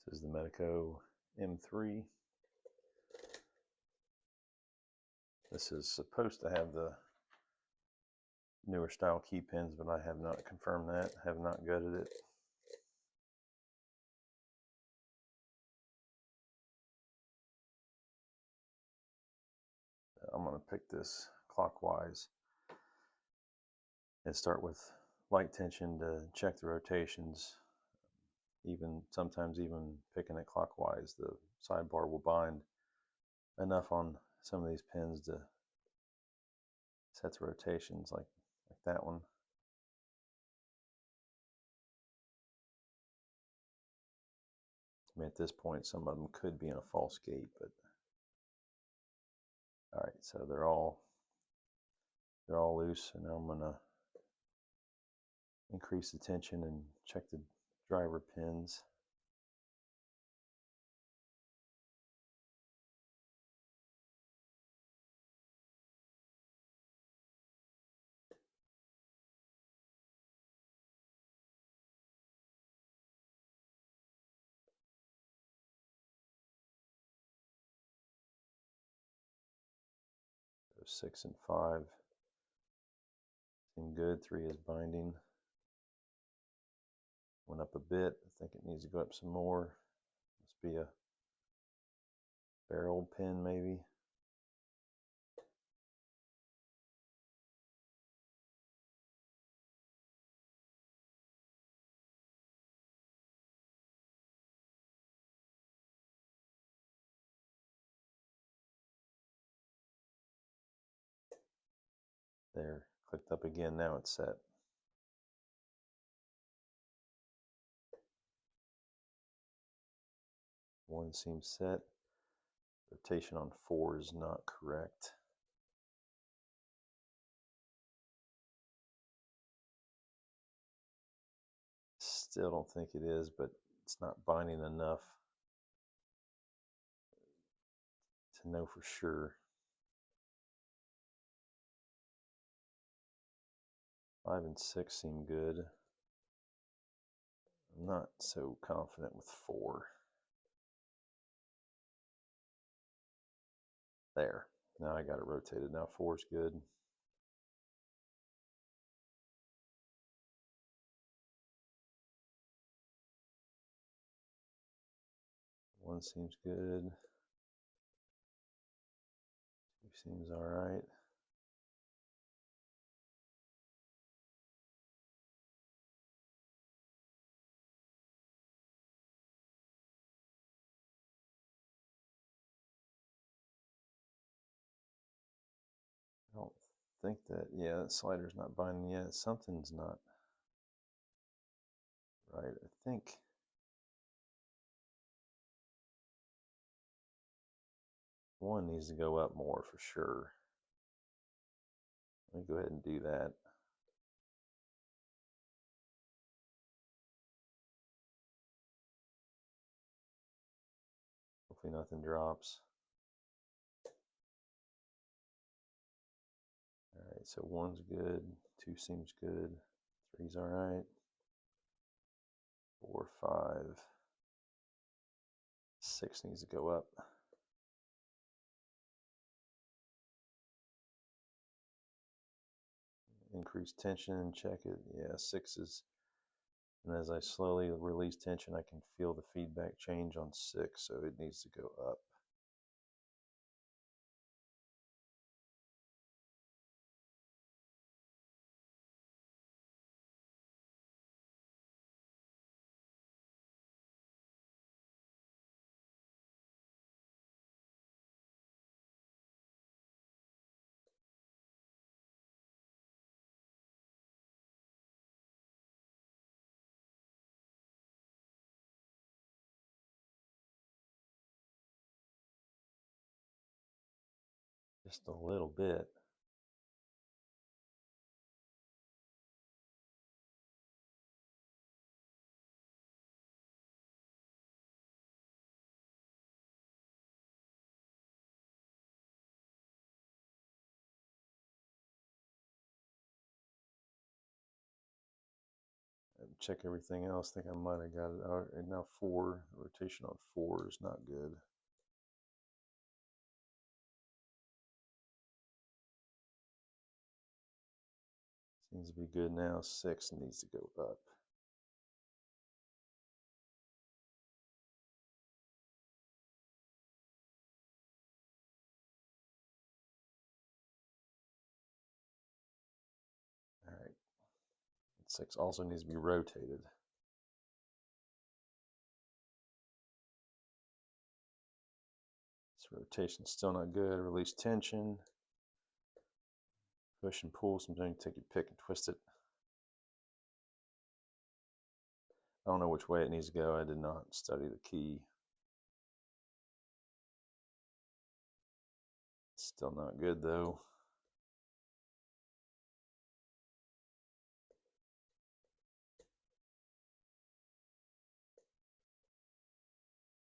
This is the Medeco M3. This is supposed to have the newer style key pins, but I have not confirmed that, have not gutted it. I'm going to pick this clockwise and start with light tension to check the rotations. Sometimes even picking it clockwise, the sidebar will bind enough on some of these pins to set the rotations like that one. I mean, at this point, some of them could be in a false gate, but all right, so they're all loose, and now I'm gonna increase the tension and check the driver pins. So 6 and 5 seem good. 3 is binding. Went up a bit. I think it needs to go up some more. Must be a barrel pin maybe. There, clicked up again, now it's set. One seems set. Rotation on 4 is not correct. Still don't think it is, but it's not binding enough to know for sure. 5 and 6 seem good. I'm not so confident with 4. There. Now I got it rotated. Now 4 is good. One seems good. 2 seems all right. I don't think that, yeah, that slider's not binding yet. Something's not right. I think one needs to go up more for sure. Let me go ahead and do that. Hopefully nothing drops. All right, so 1's good, 2 seems good, 3's all right, 4, 5, 6 needs to go up. Increase tension and check it. Yeah, 6 is, and as I slowly release tension, I can feel the feedback change on 6, so it needs to go up. Just a little bit. I'm check everything else. I think I might have got it. And now 4, rotation on 4 is not good. Seems to be good now. 6 needs to go up. All right. 6 also needs to be rotated. This rotation's still not good. Release tension. Push and pull. Sometimes you take your pick and twist it. I don't know which way it needs to go. I did not study the key. Still not good though.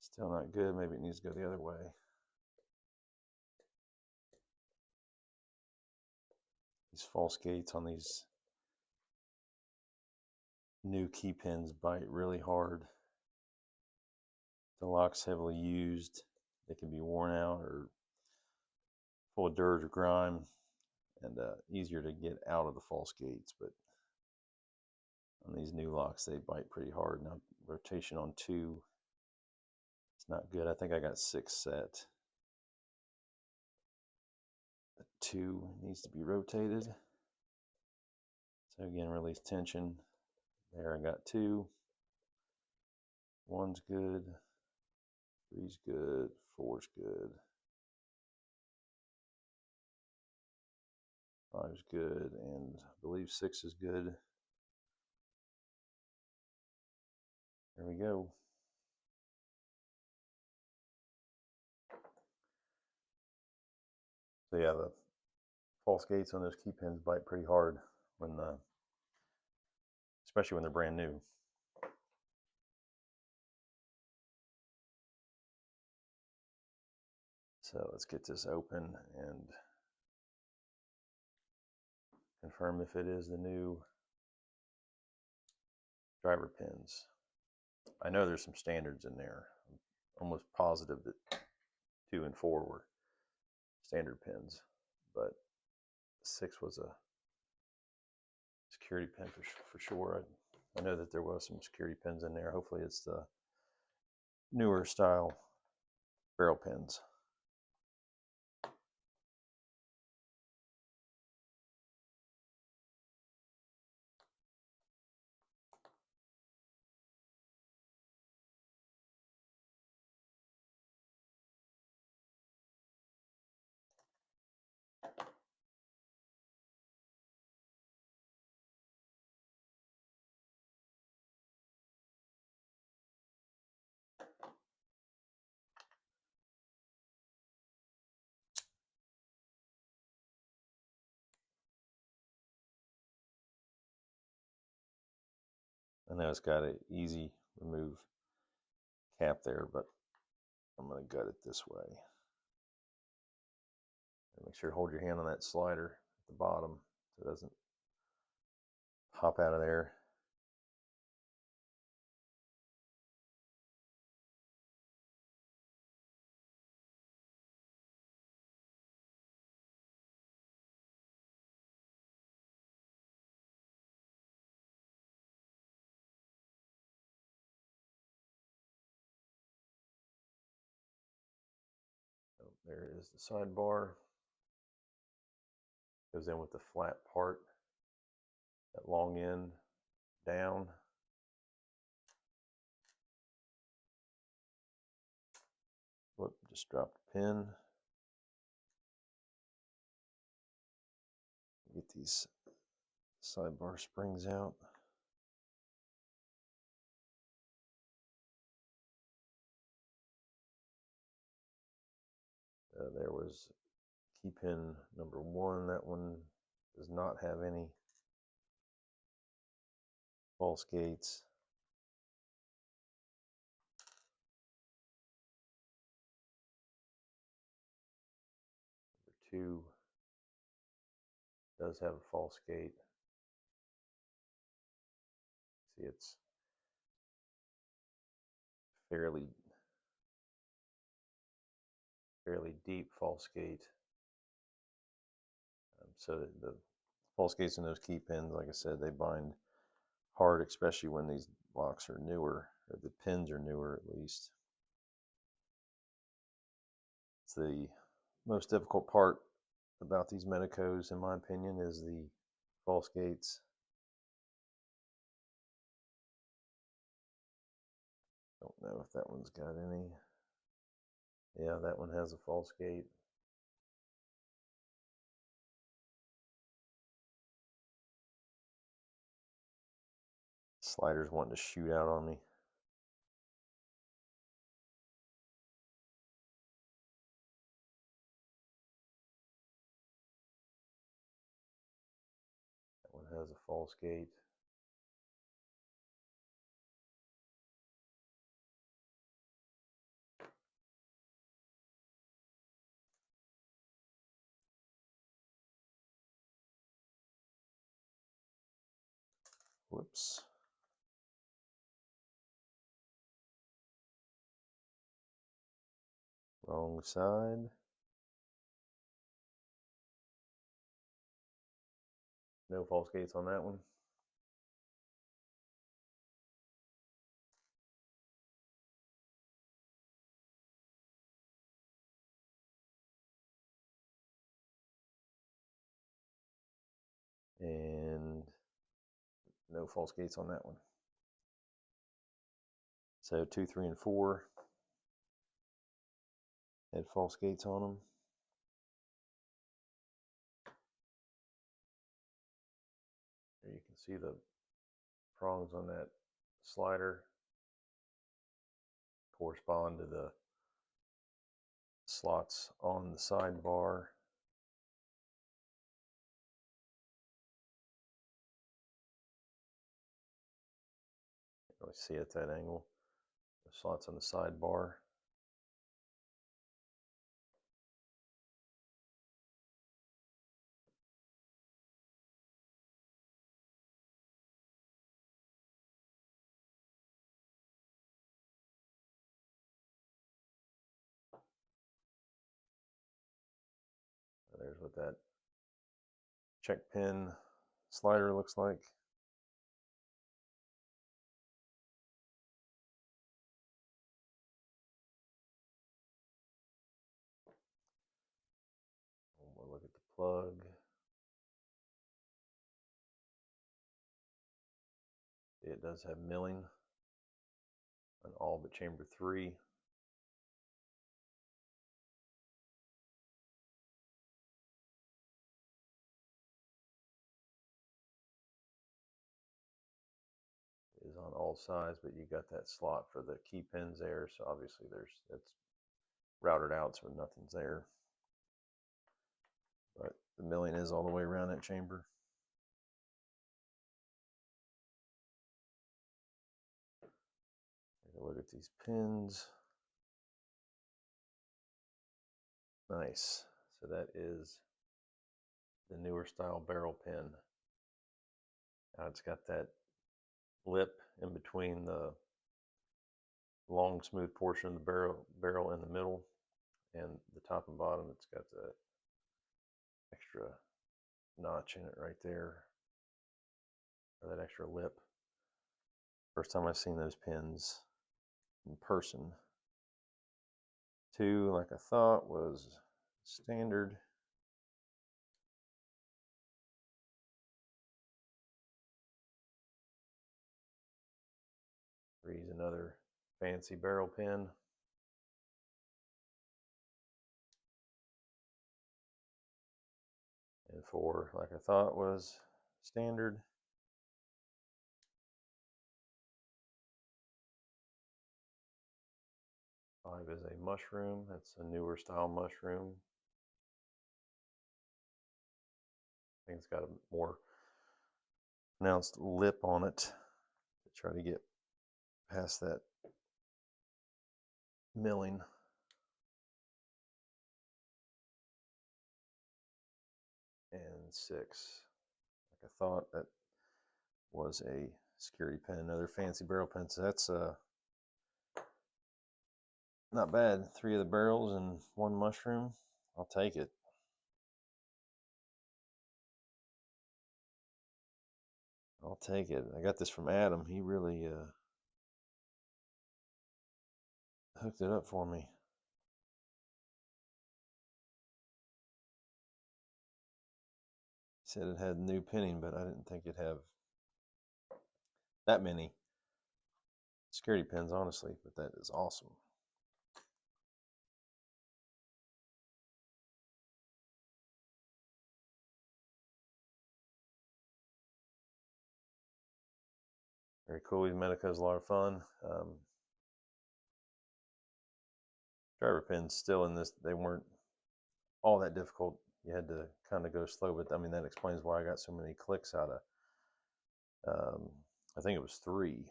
Still not good. Maybe it needs to go the other way. These false gates on these new key pins bite really hard. The lock's heavily used. They can be worn out or full of dirt or grime, and easier to get out of the false gates. But on these new locks, they bite pretty hard. Now, rotation on 2, it's not good. I think I got 6 set. The 2 needs to be rotated. So again, release tension. There I got 2. 1's good. 3's good. 4's good. 5's good. And I believe 6 is good. There we go. So yeah, the false gates on those key pins bite pretty hard when especially when they're brand new. So let's get this open and confirm if it is the new driver pins. I know there's some standards in there. I'm almost positive that 2 and 4 were standard pins, but 6 was a security pin for sure. I know that there was some security pins in there. Hopefully it's the newer style barrel pins. I know it's got an easy remove cap there, but I'm going to gut it this way. And make sure to hold your hand on that slider at the bottom so it doesn't pop out of there. So there is the sidebar. Goes in with the flat part, that long end down. Whoop, just dropped the pin. Get these sidebar springs out. There was key pin number 1. That one does not have any false gates. Number 2 does have a false gate. See, it's fairly deep false gate. So the false gates in those key pins, like I said, they bind hard, especially when these locks are newer, or the pins are newer at least. It's the most difficult part about these Medecos, in my opinion, is the false gates. Don't know if that one's got any. Yeah, that one has a false gate. Slider's wanting to shoot out on me. That one has a false gate. Whoops. Wrong side. No false gates on that one. And no false gates on that one. So 2, 3, and 4 had false gates on them. Here you can see the prongs on that slider correspond to the slots on the sidebar. Can't really see at that angle. The slots on the sidebar. There's what that check pin slider looks like. We'll look at the plug. It does have milling on all but chamber 3. It is on all sides, but you got that slot for the key pins there, so obviously it's routed out so nothing's there. But the milling is all the way around that chamber. Take a look at these pins. Nice. So that is the newer style barrel pin. Now it's got that lip in between the long smooth portion of the barrel in the middle, and the top and bottom it's got the extra notch in it right there, or that extra lip. First time I've seen those pins in person. 2, like I thought, was standard. Three's another fancy barrel pin. And 4, like I thought, was standard. 5 is a mushroom. That's a newer style mushroom. I think it's got a more pronounced lip on it to try to get past that milling. And 6, like I thought, that was a security pin, another fancy barrel pin. So that's not bad. 3 of the barrels and 1 mushroom. I'll take it. I'll take it. I got this from Adam. He really hooked it up for me. He said it had new pinning, but I didn't think it'd have that many security pins, honestly, but that is awesome. Very cool. These Medeco is a lot of fun. Driver pins still in this, they weren't all that difficult. You had to kind of go slow, but I mean, that explains why I got so many clicks out of, I think it was 3,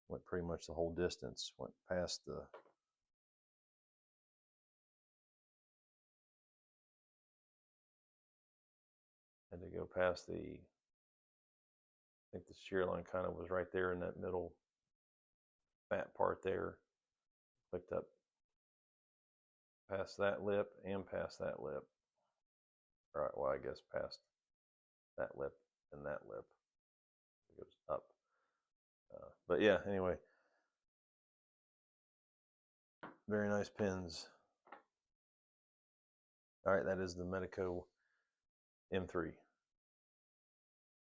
went pretty much the whole distance, went past the, had to go past the, I think the shear line kind of was right there in that middle fat part there. Clicked up past that lip and past that lip. All right, well, I guess past that lip and that lip. It goes up. But yeah, anyway, very nice pins. All right, that is the Medeco M3.